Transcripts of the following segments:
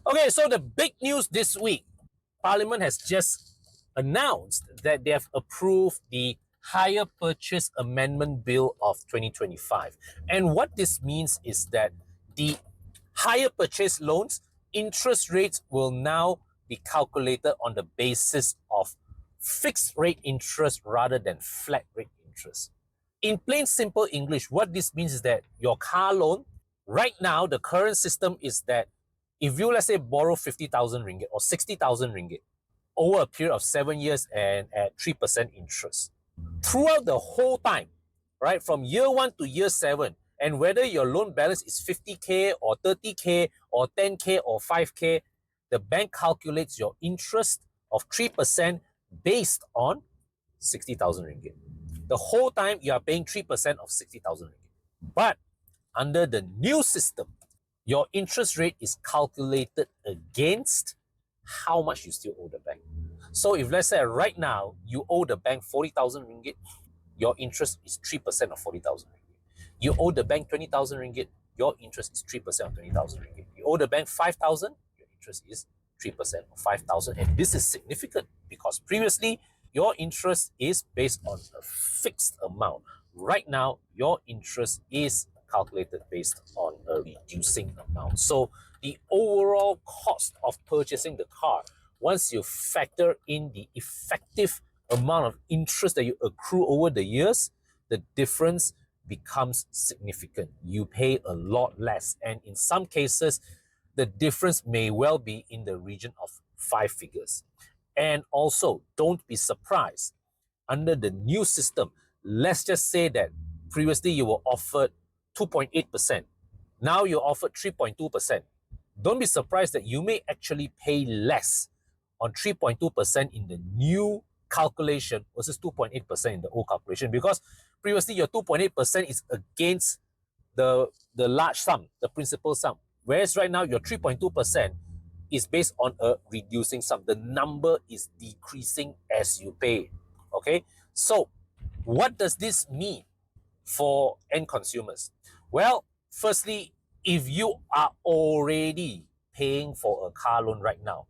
Okay, so the big news this week, Parliament has just announced that they have approved the Hire Purchase Amendment Bill of 2025. And what this means is that the hire purchase loans interest rates will now be calculated on the basis of fixed rate interest rather than flat rate interest. In plain simple English, what this means is that your car loan, right now, the current system is that if you, let's say, borrow 50,000 ringgit or 60,000 ringgit over a period of 7 years and at 3% interest, throughout the whole time, right, from year one to year seven, and whether your loan balance is 50K or 30K or 10K or 5K, the bank calculates your interest of 3% based on 60,000 ringgit. The whole time you are paying 3% of 60,000 ringgit. But under the new system, your interest rate is calculated against how much you still owe the bank. So if, let's say, right now you owe the bank 40,000 ringgit, your interest is 3% of 40,000 ringgit. You owe the bank 20,000 ringgit, your interest is 3% of 20,000 ringgit. You owe the bank 5,000, your interest is 3% of 5,000. And this is significant because previously your interest is based on a fixed amount. Right now, your interest is calculated based on a reducing amount. So the overall cost of purchasing the car, once you factor in the effective amount of interest that you accrue over the years, the difference becomes significant. You pay a lot less. And in some cases, the difference may well be in the region of 5 figures. And also, don't be surprised. Under the new system, let's just say that previously you were offered 2.8%. Now you're offered 3.2%. Don't be surprised that you may actually pay less on 3.2% in the new calculation versus 2.8% in the old calculation, because previously your 2.8% is against the large sum, the principal sum, whereas right now your 3.2% is based on a reducing sum. The number is decreasing as you pay. Okay, so what does this mean for end consumers? Well, firstly, if you are already paying for a car loan right now,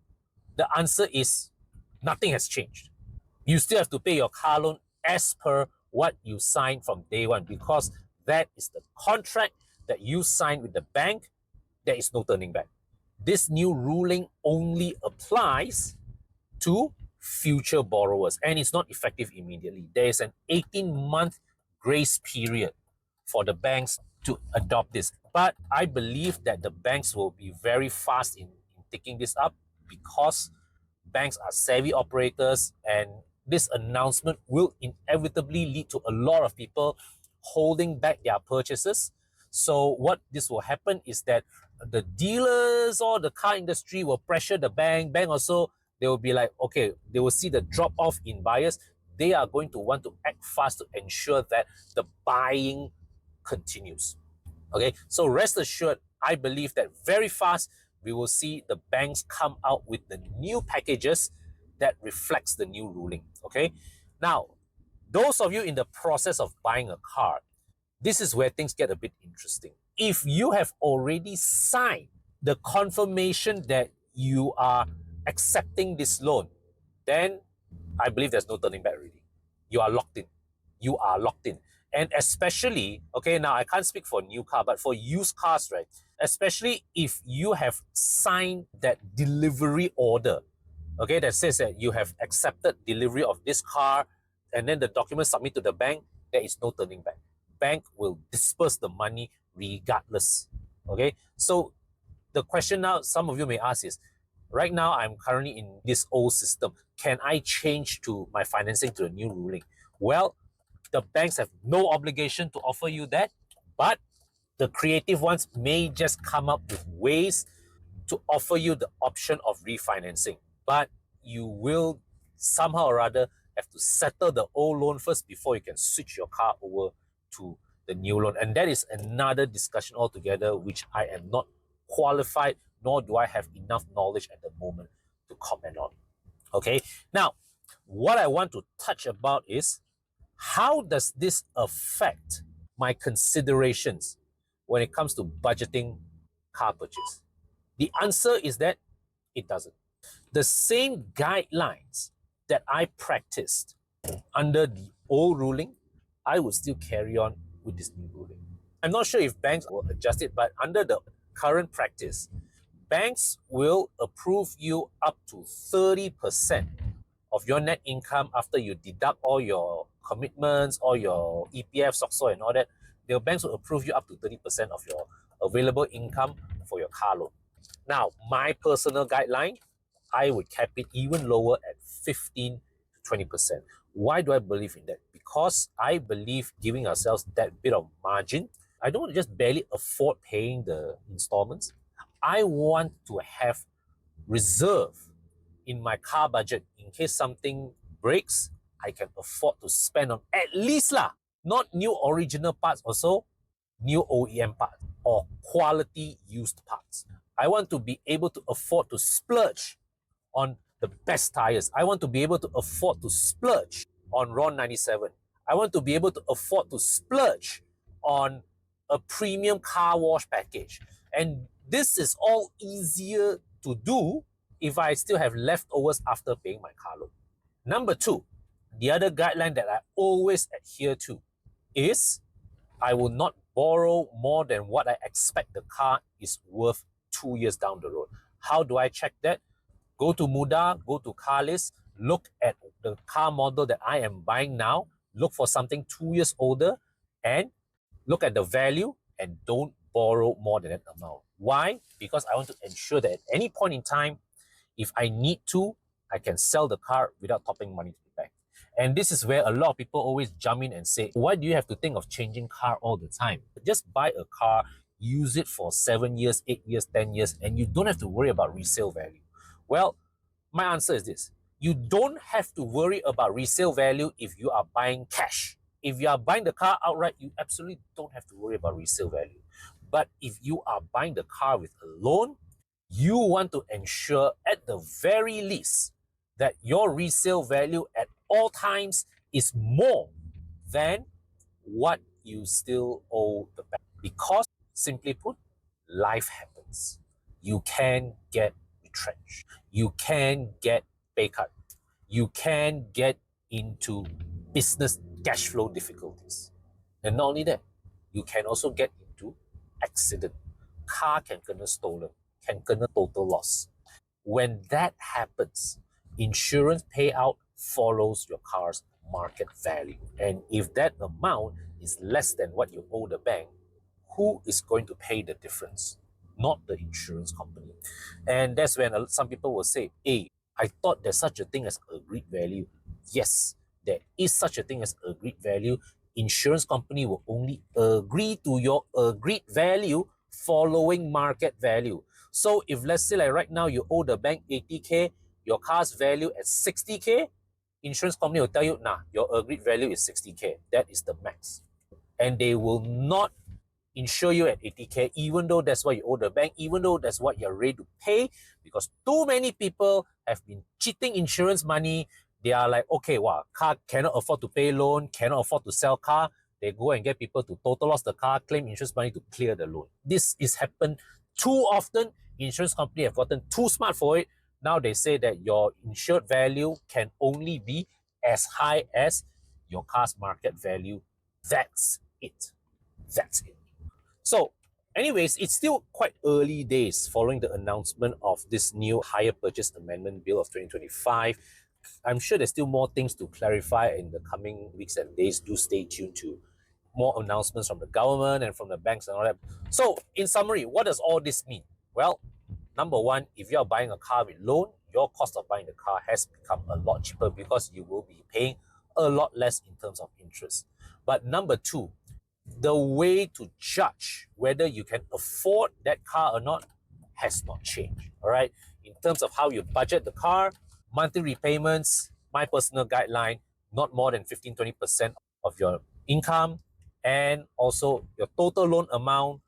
the answer is nothing has changed. You still have to pay your car loan as per what you signed from day one, because that is the contract that you signed with the bank. There is no turning back. This new ruling only applies to future borrowers and it's not effective immediately. There is an 18-month grace period for the banks to adopt this. But I believe that the banks will be very fast in taking this up, because banks are savvy operators, and this announcement will inevitably lead to a lot of people holding back their purchases. So what this will happen is that the dealers or the car industry will pressure the bank also. They will be like, okay, they will see the drop off in buyers. They are going to want to act fast to ensure that the buying continues. Okay, so rest assured, I believe that very fast we will see the banks come out with the new packages that reflects the new ruling. Okay, now those of you in the process of buying a car, this is where things get a bit interesting. If you have already signed the confirmation that you are accepting this loan, then I believe there's no turning back already. You are locked in. You are locked in. And especially, okay, now I can't speak for new car, but for used cars, right? Especially if you have signed that delivery order, okay, that says that you have accepted delivery of this car, and then the documents submit to the bank, there is no turning back. Bank will disperse the money regardless. Okay, so the question now some of you may ask is, right now I'm currently in this old system, can I change to my financing to the new ruling? Well, the banks have no obligation to offer you that, but the creative ones may just come up with ways to offer you the option of refinancing. But you will somehow or other have to settle the old loan first before you can switch your car over to the new loan. And that is another discussion altogether, which I am not qualified, nor do I have enough knowledge at the moment to comment on. Okay, now what I want to touch about is, how does this affect my considerations when it comes to budgeting car purchase? The answer is that It doesn't. The same guidelines that I practiced under the old ruling, I would still carry on with this new ruling. I'm not sure if banks will adjust it, but under the current practice, banks will approve you up to 30% of your net income after you deduct all your commitments, all your EPF, SOXO, and all that. The banks will approve you up to 30% of your available income for your car loan. Now, my personal guideline, I would cap it even lower at 15 to 20%. Why do I believe in that? Because I believe giving ourselves that bit of margin. I don't want to just barely afford paying the installments. I want to have reserve in my car budget in case something breaks. I can afford to spend on at least not new original parts, also new OEM parts or quality used parts. I want to be able to afford to splurge on the best tires. I want to be able to afford to splurge on RON 97. I want to be able to afford to splurge on a premium car wash package. And this is all easier to do if I still have leftovers after paying my car loan. Number two, the other guideline that I always adhere to is I will not borrow more than what I expect the car is worth 2 years down the road. How do I check that? Go to Muda, go to car list, look at the car model that I am buying now, look for something 2 years older, and look at the value and don't borrow more than that amount. Why? Because I want to ensure that at any point in time, if I need to, I can sell the car without topping money to the bank. And this is where a lot of people always jump in and say, why do you have to think of changing car all the time? Just buy a car, use it for 7 years, 8 years, 10 years, and you don't have to worry about resale value. Well, my answer is this. You don't have to worry about resale value if you are buying cash. If you are buying the car outright, you absolutely don't have to worry about resale value. But if you are buying the car with a loan, you want to ensure at the very least that your resale value at all times is more than what you still owe the bank. Because, simply put, life happens. You can get retrenched. You can get pay cut. You can get into business cash flow difficulties. And not only that, you can also get into accident. Car can kena stolen, can kena total loss. When that happens, insurance payout follows your car's market value. And if that amount is less than what you owe the bank, who is going to pay the difference? Not the insurance company. And that's when some people will say, hey, I thought there's such a thing as agreed value. Yes, there is such a thing as agreed value. Insurance company will only agree to your agreed value following market value. So if let's say like right now you owe the bank 80K, your car's value at 60K, insurance company will tell you, nah, your agreed value is 60K. That is the max. And they will not insure you at 80K, even though that's what you owe the bank, even though that's what you're ready to pay, because too many people have been cheating insurance money. They are like, okay, wow, car cannot afford to pay loan, cannot afford to sell car. They go and get people to total loss the car, claim insurance money to clear the loan. This is happened too often. Insurance company have gotten too smart for it. Now they say that your insured value can only be as high as your car's market value. That's it. That's it. So, anyways, it's still quite early days following the announcement of this new Hire Purchase Amendment Bill of 2025. I'm sure there's still more things to clarify in the coming weeks and days. Do stay tuned to more announcements from the government and from the banks and all that. So, in summary, what does all this mean? Well, number one, if you are buying a car with loan, your cost of buying the car has become a lot cheaper because you will be paying a lot less in terms of interest. But number two, the way to judge whether you can afford that car or not has not changed. All right. In terms of how you budget the car, monthly repayments, my personal guideline, not more than 15-20% of your income, and also your total loan amount,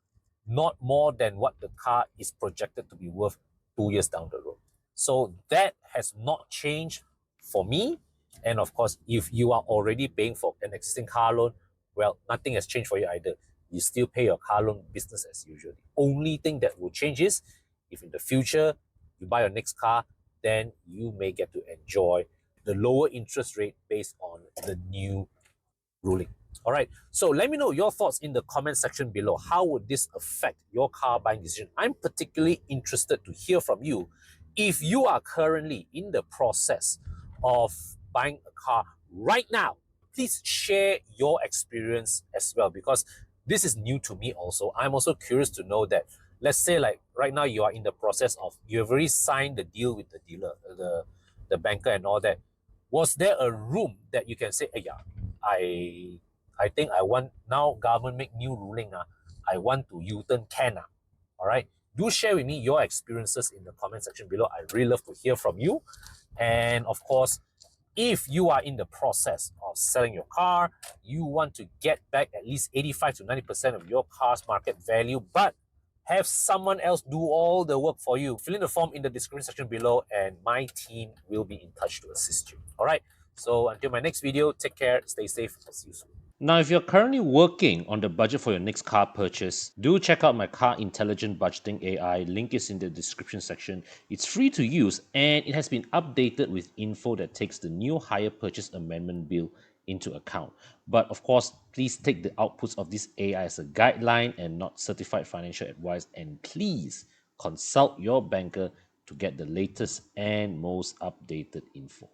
not more than what the car is projected to be worth 2 years down the road. So that has not changed for me. And of course, if you are already paying for an existing car loan, well, nothing has changed for you either. You still pay your car loan business as usual. The only thing that will change is if in the future you you buy your next car, then you may get to enjoy the lower interest rate based on the new ruling. All right. So let me know your thoughts in the comment section below. How would this affect your car buying decision? I'm particularly interested to hear from you. If you are currently in the process of buying a car right now, please share your experience as well, because this is new to me also. I'm also curious to know that, let's say like right now you are in the process of, you've already signed the deal with the dealer, the banker and all that. Was there a room that you can say, hey, yeah, I think I want, now government make new ruling, I want to U-turn can. All right. Do share with me your experiences in the comment section below. I really love to hear from you. And of course, if you are in the process of selling your car, you want to get back at least 85 to 90% of your car's market value, but have someone else do all the work for you, fill in the form in the description section below, and my team will be in touch to assist you. All right. So until my next video, take care, stay safe, I'll see you soon. Now, if you're currently working on the budget for your next car purchase, do check out my Car Intelligent Budgeting AI. Link is in the description section. It's free to use and it has been updated with info that takes the new Hire Purchase Amendment Bill into account. But of course, please take the outputs of this AI as a guideline and not certified financial advice. And please consult your banker to get the latest and most updated info.